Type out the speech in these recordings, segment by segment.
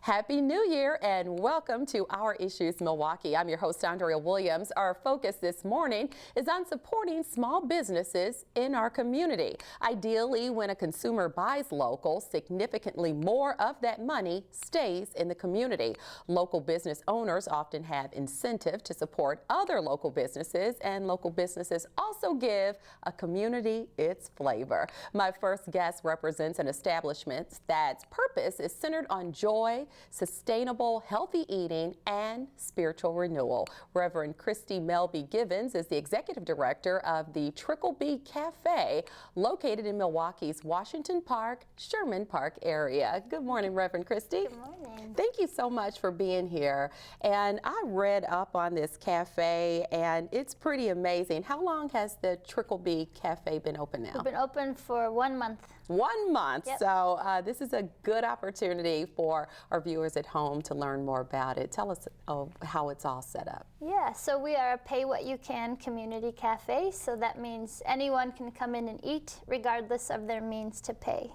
Happy New Year and welcome to Our Issues Milwaukee. I'm your host, Andrea Williams. Our focus this morning is on supporting small businesses in our community. Ideally, when a consumer buys local, significantly more of that money stays in the community. Local business owners often have incentive to support other local businesses, and local businesses also give a community its flavor. My first guest represents an establishment that's purpose is centered on joy, sustainable, healthy eating, and spiritual renewal. Reverend Christie Melby-Gibbion is the executive director of the Tricklebee Café, located in Milwaukee's Washington Park, Sherman Park area. Good morning, Reverend Christie. Good morning. Thank you so much for being here. And I read up on this cafe, and it's pretty amazing. How long has the Tricklebee Café been open now? We've been open for 1 month. 1 month. Yep. So this is a good opportunity for our viewers at home to learn more about it. Tell us how it's all set up. Yeah, so we are a pay-what-you-can community cafe, so that means anyone can come in and eat regardless of their means to pay.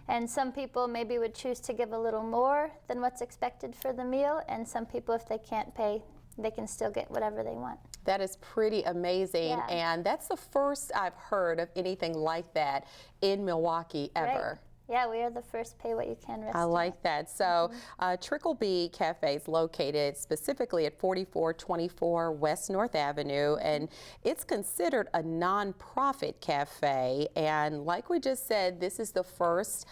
And some people maybe would choose to give a little more than what's expected for the meal, and some people, if they can't pay, they can still get whatever they want. That is pretty amazing, Yeah. and that's the first I've heard of anything like that in Milwaukee ever. Right. Yeah, we are the first pay-what-you-can restaurant. I like that. So Tricklebee Café is located specifically at 4424 West North Avenue, and it's considered a nonprofit cafe. And like we just said, this is the first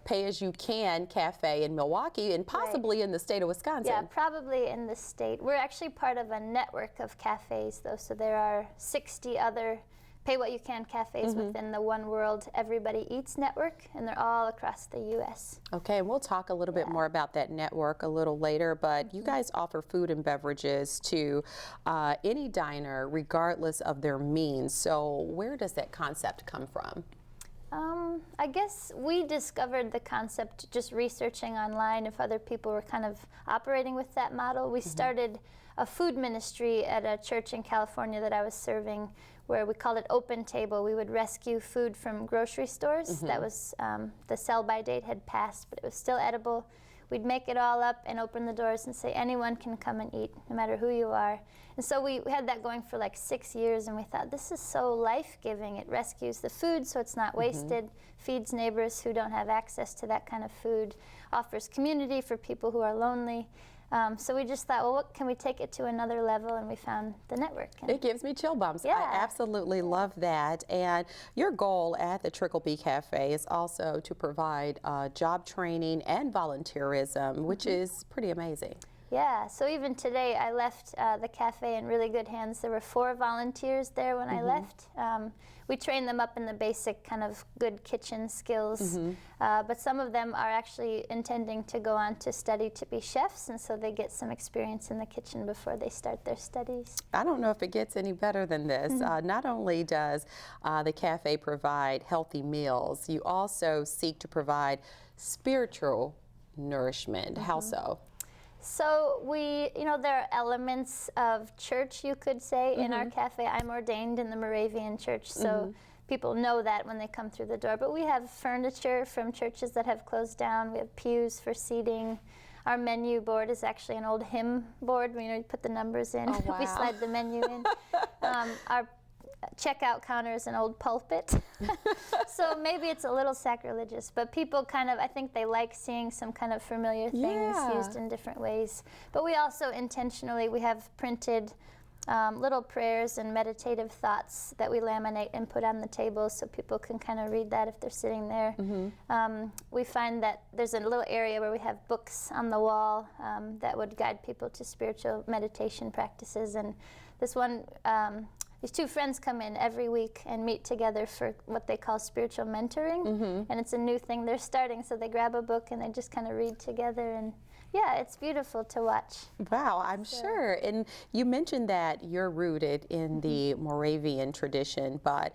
pay-as-you-can cafe in Milwaukee and possibly in the state of Wisconsin. Yeah, probably in the state. We're actually part of a network of cafes, though, so there are 60 other pay-what-you-can cafes within the One World Everybody Eats network, and they're all across the U.S. Okay, and we'll talk a little bit more about that network a little later, but you guys offer food and beverages to any diner regardless of their means. So where does that concept come from? I guess we discovered the concept just researching online if other people were kind of operating with that model. We started a food ministry at a church in California that I was serving, where we called it Open Table. We would rescue food from grocery stores that was, the sell-by date had passed, but it was still edible. We'd make it all up and open the doors and say anyone can come and eat, no matter who you are. And so we had that going for like 6 years, and we thought, this is so life-giving. It rescues the food so it's not wasted, feeds neighbors who don't have access to that kind of food, offers community for people who are lonely. So we just thought, well, what can we take it to another level? And we found the network. And it gives me chill bumps. Yeah. I absolutely love that. And your goal at the Tricklebee Café is also to provide job training and volunteerism, which is pretty amazing. Yeah, so even today I left the cafe in really good hands. There were 4 volunteers there when I left. We train them up in the basic kind of good kitchen skills, but some of them are actually intending to go on to study to be chefs, and so they get some experience in the kitchen before they start their studies. I don't know if it gets any better than this. Not only does the cafe provide healthy meals, you also seek to provide spiritual nourishment. How so? So there are elements of church, you could say, in our cafe. I'm ordained in the Moravian church, so people know that when they come through the door. But we have furniture from churches that have closed down. We have pews for seating. Our menu board is actually an old hymn board. You put the numbers in. Oh, wow. We slide the menu in. Our checkout counter is an old pulpit. So maybe it's a little sacrilegious, but people kind of, I think they like seeing some kind of familiar things used in different ways. But we also intentionally, we have printed little prayers and meditative thoughts that we laminate and put on the table so people can kind of read that if they're sitting there. We find that there's a little area where we have books on the wall that would guide people to spiritual meditation practices. And this one, these 2 friends come in every week and meet together for what they call spiritual mentoring, and it's a new thing they're starting, so they grab a book and they just kind of read together, and yeah, it's beautiful to watch. Wow, I'm sure. And you mentioned that you're rooted in the Moravian tradition, but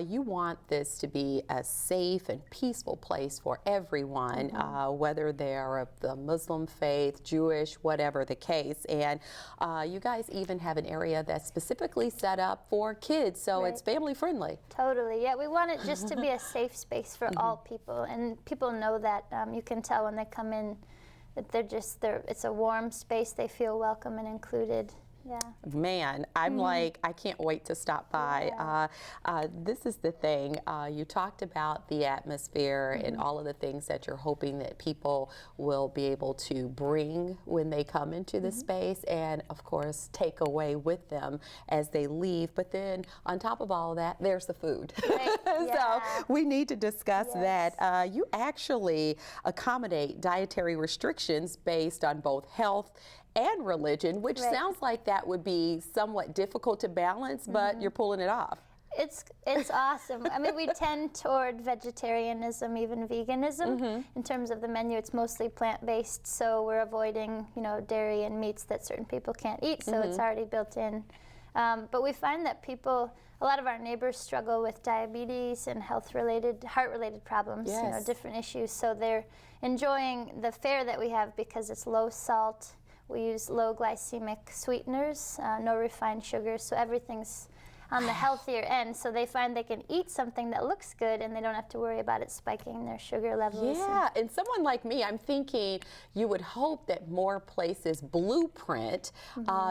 you want this to be a safe and peaceful place for everyone, whether they're of the Muslim faith, Jewish, whatever the case. And you guys even have an area that's specifically set up for kids, so it's family friendly. Totally, yeah. We want it just to be a safe space for all people, and people know that. You can tell when they come in it's a warm space. They feel welcome and included. Yeah. Man, I'm like, I can't wait to stop by. Yeah. This is the thing. You talked about the atmosphere and all of the things that you're hoping that people will be able to bring when they come into the space, and of course take away with them as they leave. But then on top of all of that, there's the food. Right. So we need to discuss Yes. that. You actually accommodate dietary restrictions based on both health and religion, which sounds like that would be somewhat difficult to balance, but you're pulling it off. It's awesome. I mean, we tend toward vegetarianism, even veganism. In terms of the menu, it's mostly plant-based, so we're avoiding, dairy and meats that certain people can't eat, so it's already built in. But we find that a lot of our neighbors struggle with diabetes and heart-related problems, different issues. So they're enjoying the fare that we have because it's low salt. We use low glycemic sweeteners, no refined sugars, so everything's on the healthier end. So they find they can eat something that looks good and they don't have to worry about it spiking their sugar levels. Yeah, and someone like me, I'm thinking you would hope that more places blueprint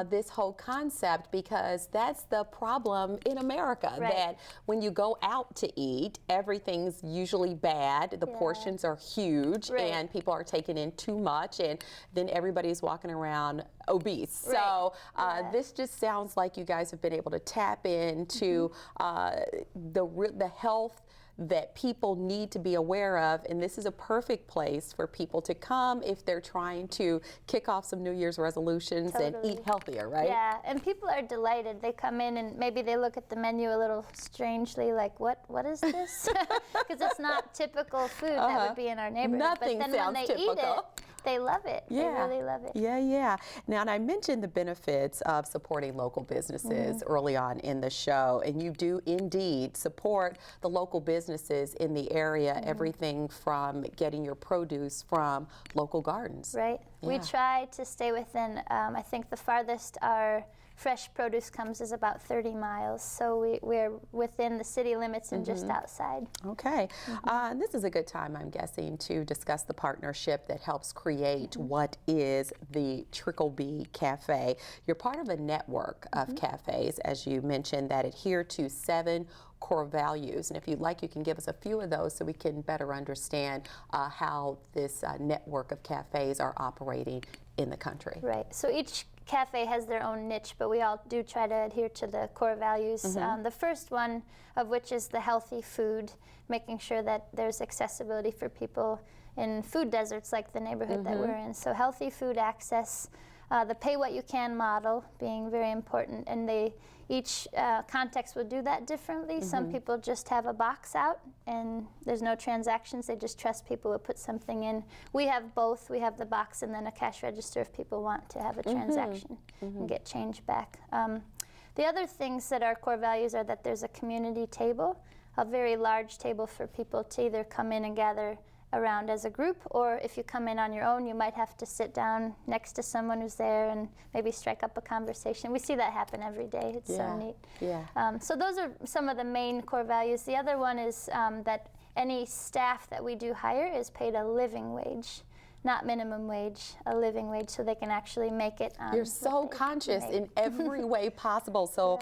this whole concept, because that's the problem in America, that when you go out to eat, everything's usually bad, the portions are huge, and people are taking in too much, and then everybody's walking around obese. So this just sounds like you guys have been able to tap into the health that people need to be aware of, and this is a perfect place for people to come if they're trying to kick off some New Year's resolutions and eat healthier, right? Yeah, and people are delighted. They come in and maybe they look at the menu a little strangely, like, what is this? Because it's not typical food that would be in our neighborhood. Nothing but then sounds when they typical. eat it, they love it. They really love it. Yeah. Now, and I mentioned the benefits of supporting local businesses early on in the show, and you do indeed support the local businesses in the area, everything from getting your produce from local gardens. Right. We try to stay within, I think the farthest our fresh produce comes is about 30 miles, so we're within the city limits and just outside. Okay. This is a good time, I'm guessing, to discuss the partnership that helps create what is the Tricklebee Café. You're part of a network of cafes, as you mentioned, that adhere to 7 core values. And if you'd like, you can give us a few of those so we can better understand how this network of cafes are operating in the country. Right. So each cafe has their own niche, but we all do try to adhere to the core values. The first one of which is the healthy food, making sure that there's accessibility for people in food deserts like the neighborhood that we're in. So healthy food access, the pay what you can model being very important, and each context will do that differently. Some people just have a box out and there's no transactions, they just trust people will put something in. We have both. We have the box and then a cash register if people want to have a transaction and get change back. The other things that are core values are that there's a community table, a very large table for people to either come in and gather around as a group, or if you come in on your own, you might have to sit down next to someone who's there and maybe strike up a conversation. We see that happen every day. It's so neat. So those are some of the main core values. The other one is that any staff that we do hire is paid a living wage, not minimum wage, a living wage, so they can actually make it. You're so conscious in every way possible. So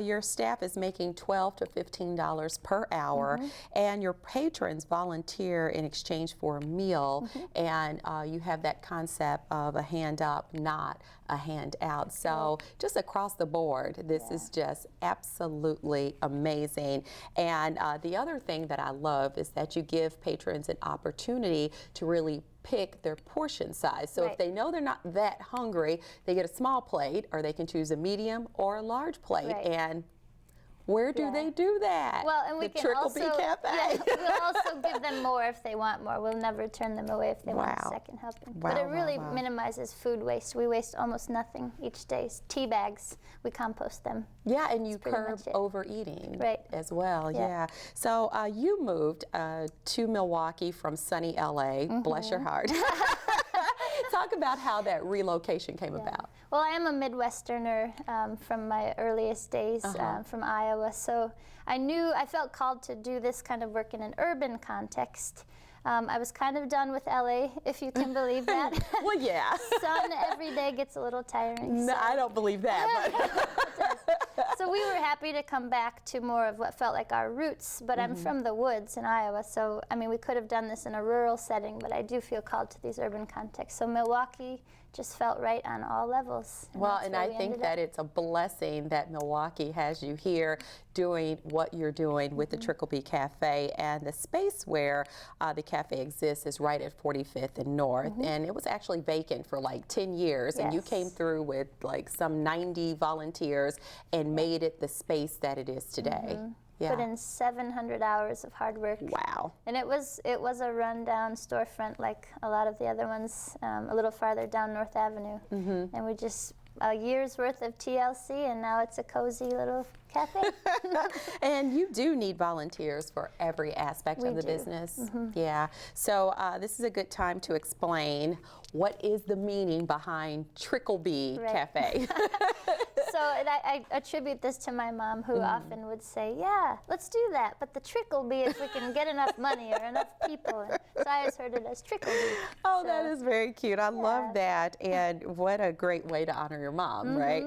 your staff is making $12 to $15 per hour, and your patrons volunteer in exchange for a meal, and you have that concept of a hand up, not a hand out. So just across the board, this is just absolutely amazing. And the other thing that I love is that you give patrons an opportunity to really pick their portion size. So if they know they're not that hungry, they get a small plate, or they can choose a medium or a large plate. And where do they do that? Well, and we the can Tricklebee also, Café. we'll also give them more if they want more. We'll never turn them away if they want a second helping. But it really minimizes food waste. We waste almost nothing each day. Tea bags, we compost them. Yeah, and you curb overeating as well. So you moved to Milwaukee from sunny LA. Bless your heart. Talk about how that relocation came about. Well, I am a Midwesterner from my earliest days, from Iowa. So I felt called to do this kind of work in an urban context. I was kind of done with LA, if you can believe that. Well, yeah. Sun every day gets a little tiring. No, so. I don't believe that. But So we were happy to come back to more of what felt like our roots, but I'm from the woods in Iowa, so I mean we could have done this in a rural setting, but I do feel called to these urban contexts. So Milwaukee just felt right on all levels. Well, and I think that it's a blessing that Milwaukee has you here doing what you're doing with the Tricklebee Café, and the space where the cafe exists is right at 45th and North, and it was actually vacant for like 10 years, and you came through with like some 90 volunteers and made it the space that it is today. Yeah. Put in 700 hours of hard work. Wow. And it was a rundown storefront like a lot of the other ones, a little farther down North Avenue. And we just, a year's worth of TLC, and now it's a cozy little cafe. And you do need volunteers for every aspect of the business. Yeah. So this is a good time to explain what is the meaning behind Tricklebee Café. So I attribute this to my mom, who often would say, yeah, let's do that, but the trickle bee if we can get enough money or enough people. And so I always heard it as Tricklebee. Oh, so, that is very cute. I love that. And what a great way to honor your mom, right?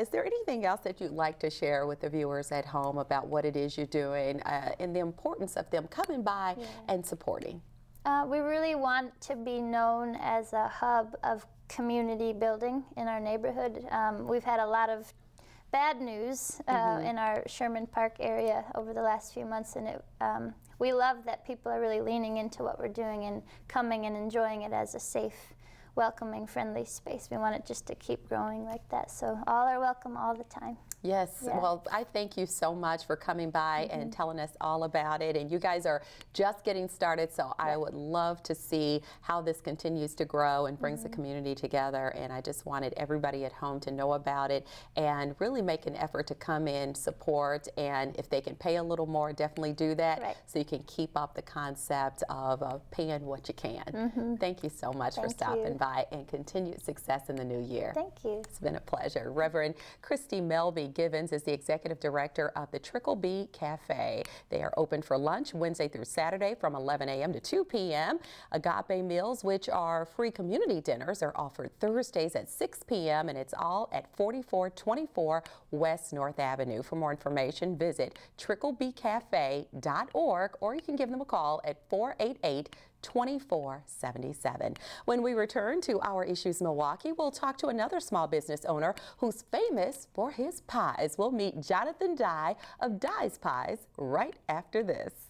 Is there anything else that you'd like to share with the viewers at home about what it is you're doing and the importance of them coming by and supporting? We really want to be known as a hub of community building in our neighborhood. We've had a lot of bad news in our Sherman Park area over the last few months, and we love that people are really leaning into what we're doing and coming and enjoying it as a safe, welcoming, friendly space. We want it just to keep growing like that, so all are welcome all the time. Yes, well, I thank you so much for coming by and telling us all about it. And you guys are just getting started, so I would love to see how this continues to grow and brings the community together. And I just wanted everybody at home to know about it and really make an effort to come in, support, and if they can pay a little more, definitely do that so you can keep up the concept of paying what you can. Thank you so much for stopping by, and continued success in the new year. Thank you. It's been a pleasure. Reverend Christie Melby-Gibbion is the executive director of the Tricklebee Café. They are open for lunch Wednesday through Saturday from 11 a.m. to 2 p.m. Agape meals, which are free community dinners, are offered Thursdays at 6 p.m. and it's all at 4424 West North Avenue. For more information, visit tricklebeecafe.org, or you can give them a call at 488-2477. When we return to Our Issues Milwaukee, we'll talk to another small business owner who's famous for his pies. We'll meet Jonathan Dye of Dye's Pies right after this.